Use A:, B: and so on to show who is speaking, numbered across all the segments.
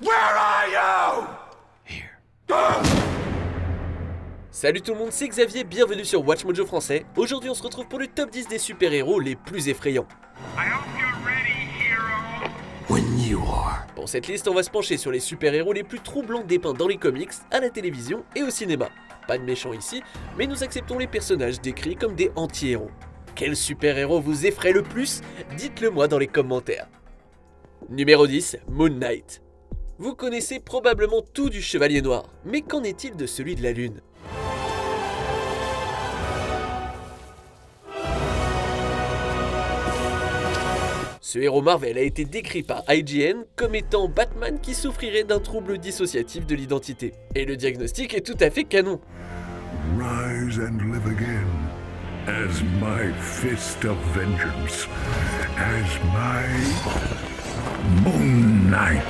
A: Where are you?
B: Salut tout le monde, c'est Xavier, bienvenue sur Watch Mojo français. Aujourd'hui on se retrouve pour le top 10 des super-héros les plus effrayants.
A: When you are.
B: Pour cette liste, on va se pencher sur les super-héros les plus troublants dépeints dans les comics, à la télévision et au cinéma. Pas de méchants ici, mais nous acceptons les personnages décrits comme des anti-héros. Quel super-héros vous effraie le plus? Dites-le moi dans les commentaires. Numéro 10, Moon Knight. Vous connaissez probablement tout du Chevalier Noir, mais qu'en est-il de celui de la Lune? Ce héros Marvel a été décrit par IGN comme étant Batman qui souffrirait d'un trouble dissociatif de l'identité. Et le diagnostic est tout à fait canon.
C: Rise and live again, as my fist of vengeance, as my Moon Knight.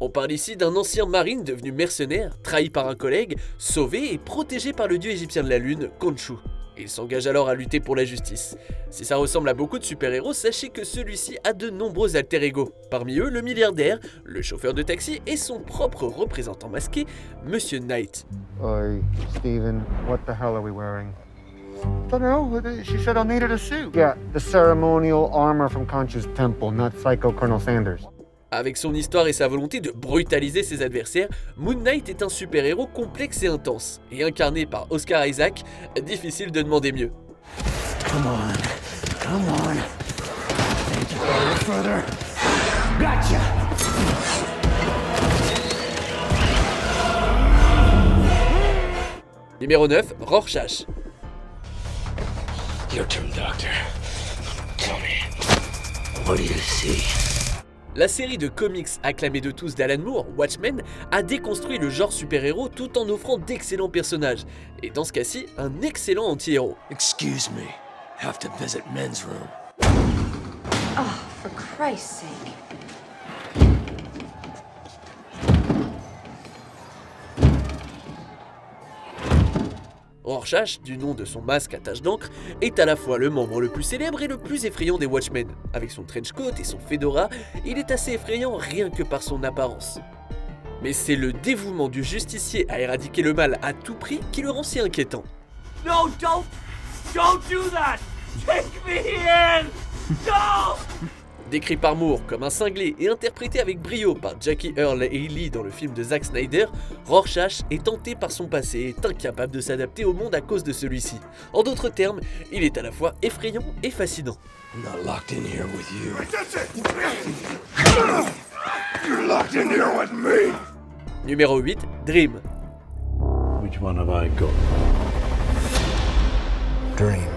B: On parle ici d'un ancien marine devenu mercenaire, trahi par un collègue, sauvé et protégé par le dieu égyptien de la lune, Khonshu. Il s'engage alors à lutter pour la justice. Si ça ressemble à beaucoup de super-héros, sachez que celui-ci a de nombreux alter-ego. Parmi eux, le milliardaire, le chauffeur de taxi et son propre représentant masqué, Monsieur Knight.
D: Oi, Steven, what the hell are we wearing? Don't know. She said I'll need her to suit. Yeah, the ceremonial armor from Khonshu's temple, not Psycho Colonel Sanders.
B: Avec son histoire et sa volonté de brutaliser ses adversaires, Moon Knight est un super-héros complexe et intense. Et incarné par Oscar Isaac, difficile de demander mieux.
A: Come on. Think you go any further? Gotcha!
B: Numéro 9, Rorschach.
A: Your turn, Doctor. Tell me, what do you see?
B: La série de comics acclamée de tous d'Alan Moore, Watchmen, a déconstruit le genre super-héros tout en offrant d'excellents personnages. Et dans ce cas-ci, un excellent anti-héros.
A: Excuse me. Have to visit men's room.
E: Oh, for Christ's sake.
B: Rorschach, du nom de son masque à taches d'encre, est à la fois le membre le plus célèbre et le plus effrayant des Watchmen. Avec son trench coat et son fedora, il est assez effrayant rien que par son apparence. Mais c'est le dévouement du justicier à éradiquer le mal à tout prix qui le rend si inquiétant.
F: No, don't do that! Take me in! No!
B: Décrit par Moore comme un cinglé et interprété avec brio par Jackie Earle Haley dans le film de Zack Snyder, Rorschach est tenté par son passé et est incapable de s'adapter au monde à cause de celui-ci. En d'autres termes, il est à la fois effrayant et fascinant.
A: I'm not locked in here with you.
C: You're locked in here with me.
B: Numéro 8, Dream.
C: Which one have I got?
A: Dream.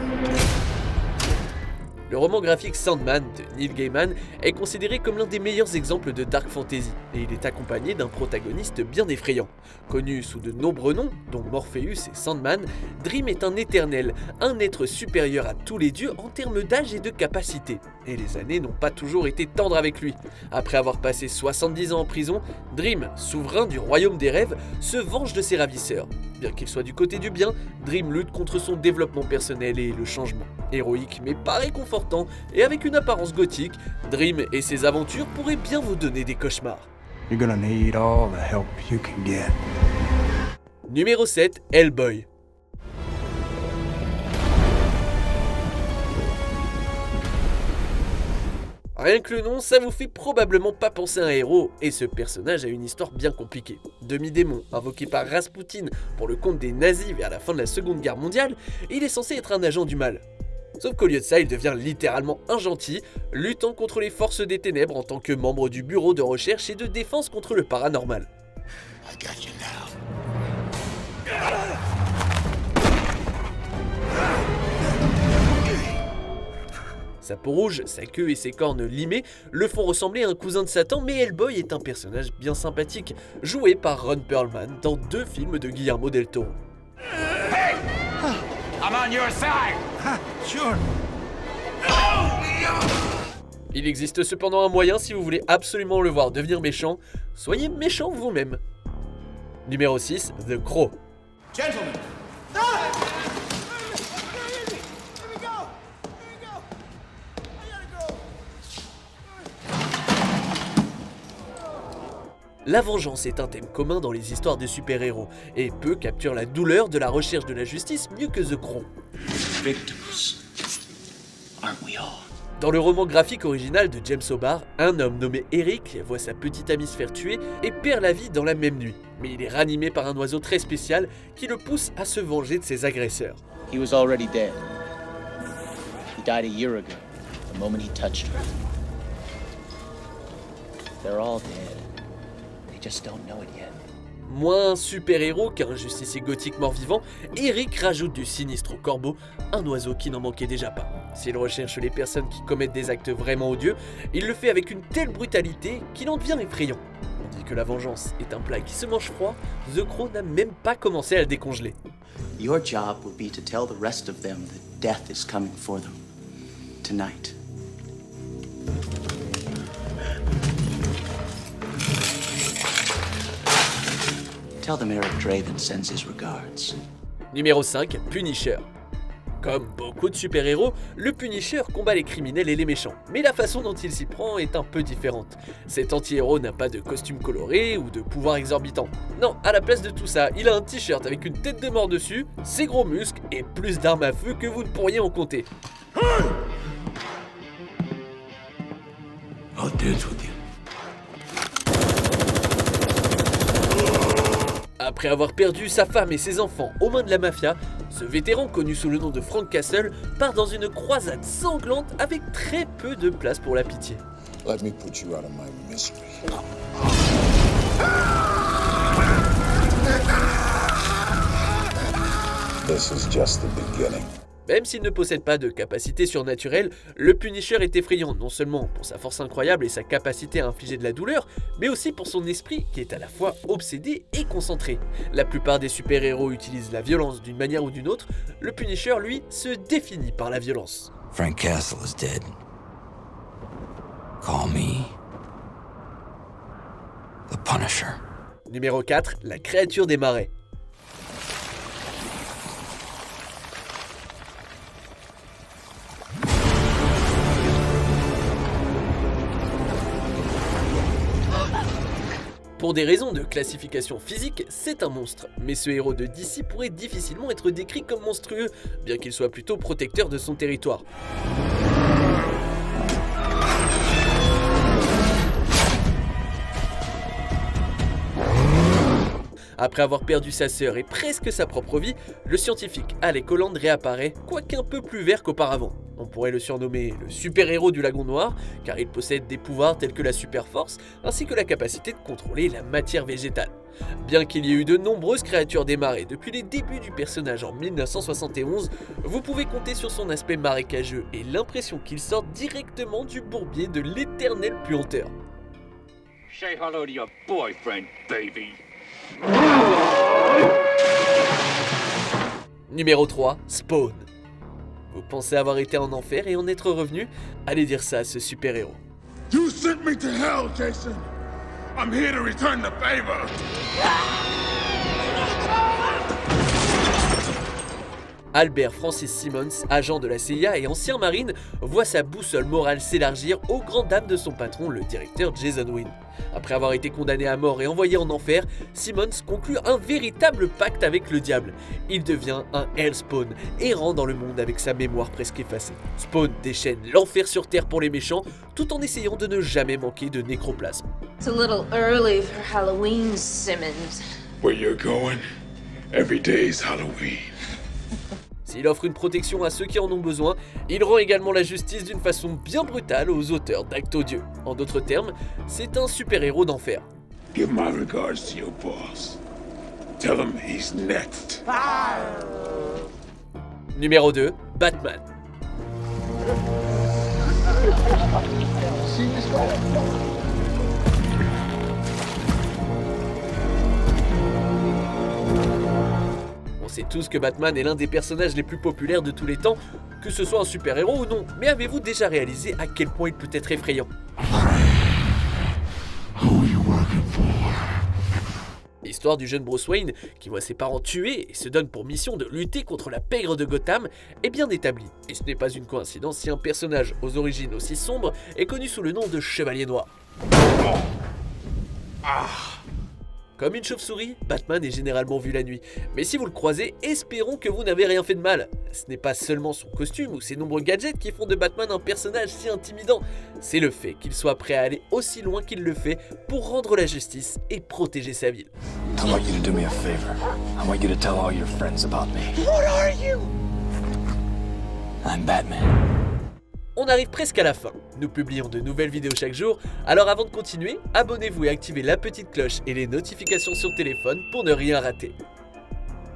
B: Le roman graphique Sandman de Neil Gaiman est considéré comme l'un des meilleurs exemples de dark fantasy, et il est accompagné d'un protagoniste bien effrayant. Connu sous de nombreux noms, dont Morpheus et Sandman, Dream est un éternel, un être supérieur à tous les dieux en termes d'âge et de capacité. Et les années n'ont pas toujours été tendres avec lui. Après avoir passé 70 ans en prison, Dream, souverain du royaume des rêves, se venge de ses ravisseurs. Bien qu'il soit du côté du bien, Dream lutte contre son développement personnel et le changement. Héroïque mais pas réconfortant, et avec une apparence gothique, Dream et ses aventures pourraient bien vous donner des cauchemars.
G: You're gonna need all the help you can get.
B: Numéro 7, Hellboy. Rien que le nom, ça vous fait probablement pas penser à un héros, et ce personnage a une histoire bien compliquée. Demi-démon, invoqué par Rasputin pour le compte des nazis vers la fin de la Seconde Guerre mondiale, il est censé être un agent du mal. Sauf qu'au lieu de ça, il devient littéralement un gentil, luttant contre les forces des ténèbres en tant que membre du bureau de recherche et de défense contre le paranormal.
C: I got you now.
B: Sa peau rouge, sa queue et ses cornes limées le font ressembler à un cousin de Satan, mais Hellboy est un personnage bien sympathique, joué par Ron Perlman dans 2 films de Guillermo del Toro.
F: I'm on your side!
G: Sure.
B: Il existe cependant un moyen si vous voulez absolument le voir devenir méchant, soyez méchant vous-même. Numéro 6, The Crow.
F: Gentlemen!
B: La vengeance est un thème commun dans les histoires de super-héros, et peu capturent la douleur de la recherche de la justice mieux que The Crow.
F: Victims. Aren't we all?
B: Dans le roman graphique original de James O'Barr, un homme nommé Eric voit sa petite amie se faire tuer et perd la vie dans la même nuit. Mais il est ranimé par un oiseau très spécial qui le pousse à se venger de ses agresseurs.
H: He was already dead. He died a year ago, the moment he touched her. They're all dead. They just don't know it yet.
B: Moins un super-héros qu'un justicier gothique mort-vivant, Eric rajoute du sinistre au corbeau, un oiseau qui n'en manquait déjà pas. S'il recherche les personnes qui commettent des actes vraiment odieux, il le fait avec une telle brutalité qu'il en devient effrayant. On dit que la vengeance est un plat qui se mange froid, The Crow n'a même pas commencé à le décongeler.
H: Your job will be to tell the rest of them that death is coming for them. Tonight. Tell them Eric Draven sends his regards.
B: Numéro 5, Punisher. Comme beaucoup de super-héros, le Punisher combat les criminels et les méchants, mais la façon dont il s'y prend est un peu différente. Cet anti-héros n'a pas de costume coloré ou de pouvoir exorbitant. Non, à la place de tout ça, il a un t-shirt avec une tête de mort dessus, ses gros muscles et plus d'armes à feu que vous ne pourriez en compter.
C: I'll dance with you.
B: Après avoir perdu sa femme et ses enfants aux mains de la mafia, ce vétéran connu sous le nom de Frank Castle part dans une croisade sanglante avec très peu de place pour la pitié.
C: Let me put you out of my misery. This is just the beginning.
B: Même s'il ne possède pas de capacité surnaturelle, le Punisher est effrayant non seulement pour sa force incroyable et sa capacité à infliger de la douleur, mais aussi pour son esprit qui est à la fois obsédé et concentré. La plupart des super-héros utilisent la violence d'une manière ou d'une autre, le Punisher, lui, se définit par la violence.
A: Frank Castle is dead. Call me the Punisher.
B: Numéro 4, la créature des marais. Pour des raisons de classification physique, c'est un monstre, mais ce héros de DC pourrait difficilement être décrit comme monstrueux, bien qu'il soit plutôt protecteur de son territoire. Après avoir perdu sa sœur et presque sa propre vie, le scientifique Alec Holland réapparaît, quoique un peu plus vert qu'auparavant. On pourrait le surnommer le super-héros du lagon noir, car il possède des pouvoirs tels que la super-force, ainsi que la capacité de contrôler la matière végétale. Bien qu'il y ait eu de nombreuses créatures des marais depuis les débuts du personnage en 1971, vous pouvez compter sur son aspect marécageux et l'impression qu'il sort directement du bourbier de l'éternel puanteur.
F: Say hello to your boyfriend, baby.
B: Numéro 3, Spawn. Vous pensez avoir été en enfer et en être revenu? Allez dire ça à ce super-héros.
C: You sent me to hell, Jason. I'm here to return the favor.
B: Albert Francis Simmons, agent de la CIA et ancien marine, voit sa boussole morale s'élargir aux grandes dames de son patron, le directeur Jason Wynn. Après avoir été condamné à mort et envoyé en enfer, Simmons conclut un véritable pacte avec le diable. Il devient un Hellspawn, errant dans le monde avec sa mémoire presque effacée. Spawn déchaîne l'enfer sur Terre pour les méchants, tout en essayant de ne jamais manquer de nécroplasme.
E: It's a little early for Halloween, Simmons.
C: Where you're going, every day's Halloween.
B: S'il offre une protection à ceux qui en ont besoin, il rend également la justice d'une façon bien brutale aux auteurs d'actes odieux. En d'autres termes, c'est un super-héros d'enfer.
C: Give my regards to your boss. Tell him he's next.
B: Numéro 2, Batman. On sait tous que Batman est l'un des personnages les plus populaires de tous les temps, que ce soit un super-héros ou non, mais avez-vous déjà réalisé à quel point il peut être effrayant? L'histoire du jeune Bruce Wayne, qui voit ses parents tués et se donne pour mission de lutter contre la pègre de Gotham, est bien établie. Et ce n'est pas une coïncidence si un personnage aux origines aussi sombres est connu sous le nom de Chevalier Noir. Comme une chauve-souris, Batman est généralement vu la nuit. Mais si vous le croisez, espérons que vous n'avez rien fait de mal. Ce n'est pas seulement son costume ou ses nombreux gadgets qui font de Batman un personnage si intimidant. C'est le fait qu'il soit prêt à aller aussi loin qu'il le fait pour rendre la justice et protéger sa ville.
I: I want you to do me a favor. I want you to tell all your friends about me. What are you? I'm Batman.
B: On arrive presque à la fin. Nous publions de nouvelles vidéos chaque jour, alors avant de continuer, abonnez-vous et activez la petite cloche et les notifications sur téléphone pour ne rien rater.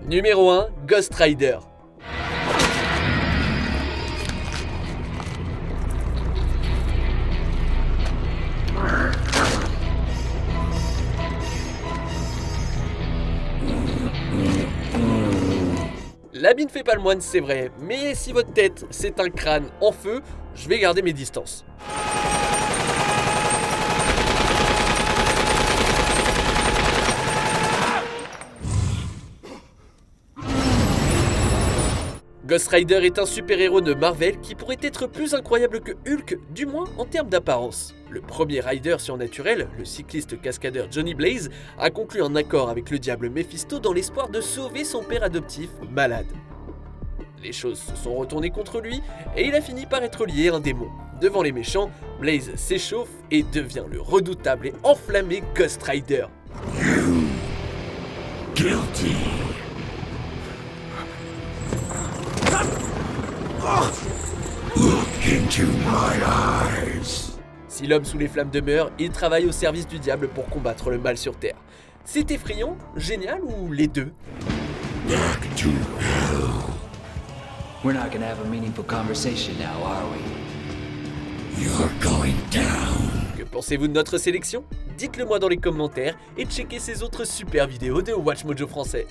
B: Numéro 1, Ghost Rider. L'habit ne fait pas le moine, c'est vrai, mais si votre tête c'est un crâne en feu, je vais garder mes distances. Ghost Rider est un super-héros de Marvel qui pourrait être plus incroyable que Hulk, du moins en termes d'apparence. Le premier Rider surnaturel, le cycliste cascadeur Johnny Blaze, a conclu un accord avec le diable Mephisto dans l'espoir de sauver son père adoptif, malade. Les choses se sont retournées contre lui et il a fini par être lié à un démon. Devant les méchants, Blaze s'échauffe et devient le redoutable et enflammé Ghost Rider.
C: Guilty. Look into my eyes.
B: Si l'homme sous les flammes demeure, il travaille au service du diable pour combattre le mal sur Terre. C'est effrayant, génial ou les deux?
C: Back to hell.
J: We're not gonna have a meaningful conversation now, are we?
C: You're going down.
B: Que pensez-vous de notre sélection? Dites-le moi dans les commentaires et checkez ces autres super vidéos de Watch Mojo français.